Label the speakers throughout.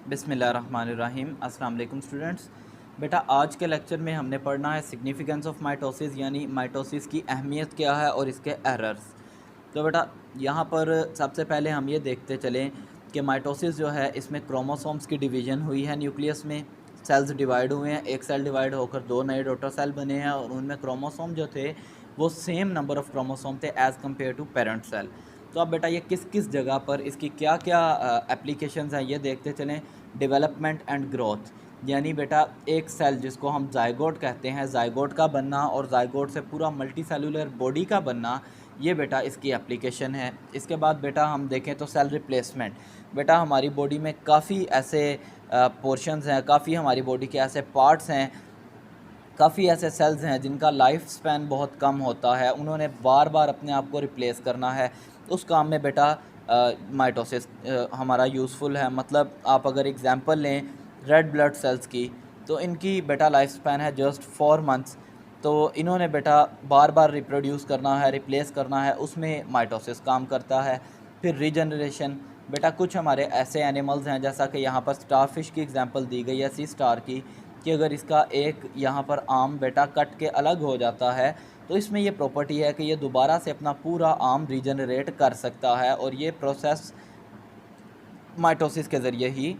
Speaker 1: बिस्मिल्लाहिर्रहमानिर्रहीम। अस्सलाम वालेकुम स्टूडेंट्स। बेटा आज के लेक्चर में हमने पढ़ना है सिग्निफिकेंस ऑफ माइटोसिस, यानी माइटोसिस की अहमियत क्या है और इसके एरर्स। तो बेटा यहाँ पर सबसे पहले हम ये देखते चलें कि माइटोसिस जो है इसमें क्रोमोसोम्स की डिवीज़न हुई है न्यूक्लियस में, सेल्स डिवाइड हुए हैं, एक सेल डिवाइड होकर दो नए डॉटर सेल बने हैं और उनमें क्रोमोसोम जो थे वो सेम नंबर ऑफ़ क्रोमोसोम थे as compare to parent cell. तो अब बेटा ये किस किस जगह पर इसकी क्या क्या एप्लीकेशंस हैं ये देखते चलें। डेवलपमेंट एंड ग्रोथ, यानी बेटा एक सेल जिसको हम जाइगोट कहते हैं, जाइगोट का बनना और जाइगोट से पूरा मल्टी सेलुलर बॉडी का बनना, ये बेटा इसकी एप्लीकेशन है। इसके बाद बेटा हम देखें तो सेल रिप्लेसमेंट। बेटा हमारी बॉडी में काफ़ी ऐसे पोर्शंस हैं, काफ़ी हमारी बॉडी के ऐसे पार्ट्स हैं, काफ़ी ऐसे सेल्स हैं जिनका लाइफ स्पैन बहुत कम होता है, उन्होंने बार बार अपने आप को रिप्लेस करना है। उस काम में बेटा माइटोसिस हमारा यूज़फुल है। मतलब आप अगर एग्ज़ाम्पल लें रेड ब्लड सेल्स की, तो इनकी बेटा लाइफ स्पैन है जस्ट 4 मंथ्स। तो इन्होंने बेटा बार बार रिप्रोड्यूस करना है, रिप्लेस करना है, उसमें माइटोसिस काम करता है। फिर रीजनरेशन, बेटा कुछ हमारे ऐसे एनिमल्स हैं जैसा कि यहाँ पर स्टारफिश की एग्ज़ाम्पल दी गई है, सी स्टार की, कि अगर इसका एक यहाँ पर आर्म बेटा कट के अलग हो जाता है तो इसमें ये प्रॉपर्टी है कि ये दोबारा से अपना पूरा आर्म रीजनरेट कर सकता है और ये प्रोसेस माइटोसिस के ज़रिए ही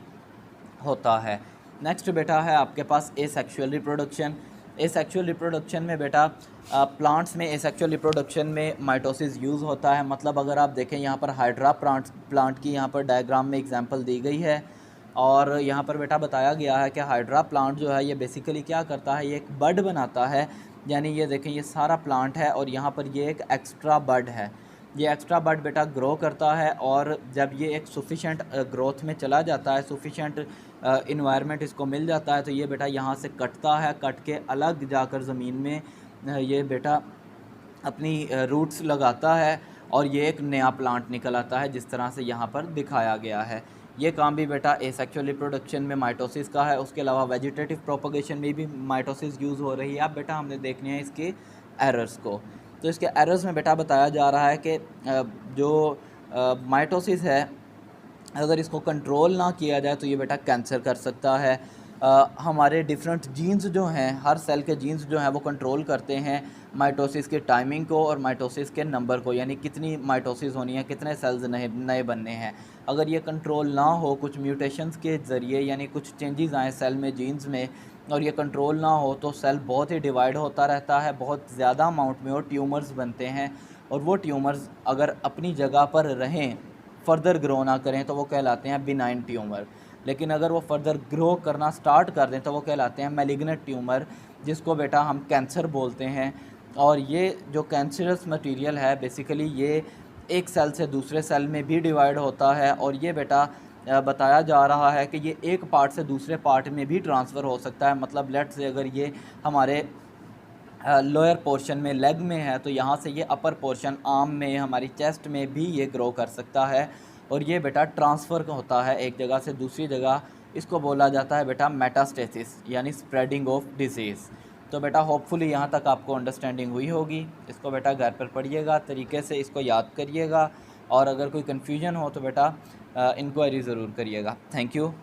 Speaker 1: होता है। नेक्स्ट बेटा है आपके पास एसेक्सुअल रिप्रोडक्शन। एसेक्सुअल रिप्रोडक्शन में बेटा प्लांट्स में एसेक्सुअल रिप्रोडक्शन में माइटोसिस यूज़ होता है। मतलब अगर आप देखें यहाँ पर हाइड्रा प्लांट की यहाँ पर डायग्राम में एग्जांपल दी गई है और यहाँ पर बेटा बताया गया है कि हाइड्रा प्लांट जो है ये बेसिकली क्या करता है, ये एक बड बनाता है। यानी ये देखें ये सारा प्लांट है और यहाँ पर ये एक एक्स्ट्रा बड है। ये एक्स्ट्रा बड बेटा ग्रो करता है और जब ये एक सफिशेंट ग्रोथ में चला जाता है, सफिशेंट इन्वायरमेंट इसको मिल जाता है, तो ये बेटा यहाँ से कटता है, कट के अलग जाकर ज़मीन में ये बेटा अपनी रूट्स लगाता है और ये एक नया प्लांट निकल आता है, जिस तरह से यहाँ पर दिखाया गया है। ये काम भी बेटा एसेक्सुअल रिप्रोडक्शन में माइटोसिस का है। उसके अलावा वेजिटेटिव प्रोपगेशन में भी माइटोसिस यूज़ हो रही है। अब बेटा हमने देखने हैं इसके एरर्स को। तो इसके एरर्स में बेटा बताया जा रहा है कि जो माइटोसिस है अगर इसको कंट्रोल ना किया जाए तो ये बेटा कैंसर कर सकता है। हमारे डिफरेंट जीन्स जो हैं, हर सेल के जीन्स जो हैं वो कंट्रोल करते हैं माइटोसिस के टाइमिंग को और माइटोसिस के नंबर को, यानी कितनी माइटोसिस होनी है, कितने सेल्स नए नए बनने हैं। अगर ये कंट्रोल ना हो कुछ म्यूटेशंस के ज़रिए, यानी कुछ चेंजेस आए सेल में, जीन्स में, और ये कंट्रोल ना हो तो सेल बहुत ही डिवाइड होता रहता है, बहुत ज़्यादा अमाउंट में, और ट्यूमर्स बनते हैं। और वो ट्यूमर्स अगर अपनी जगह पर रहें, फ़र्दर ग्रो ना करें, तो वो कहलाते हैं बिनाइन ट्यूमर। लेकिन अगर वो फर्दर ग्रो करना स्टार्ट कर दें तो वो कहलाते हैं मैलिग्नेंट ट्यूमर, जिसको बेटा हम कैंसर बोलते हैं। और ये जो कैंसरस मटेरियल है बेसिकली ये एक सेल से दूसरे सेल में भी डिवाइड होता है और ये बेटा बताया जा रहा है कि ये एक पार्ट से दूसरे पार्ट में भी ट्रांसफ़र हो सकता है। मतलब लेट से अगर ये हमारे लोअर पोर्शन में लेग में है तो यहाँ से ये अपर पोर्शन आर्म में, हमारी चेस्ट में भी ये ग्रो कर सकता है और ये बेटा ट्रांसफ़र होता है एक जगह से दूसरी जगह। इसको बोला जाता है बेटा मेटास्टेसिस, यानी स्प्रेडिंग ऑफ डिजीज़। तो बेटा होपफुली यहाँ तक आपको अंडरस्टैंडिंग हुई होगी। इसको बेटा घर पर पढ़िएगा, तरीके से इसको याद करिएगा और अगर कोई कन्फ्यूजन हो तो बेटा इंक्वायरी ज़रूर करिएगा। Thank you.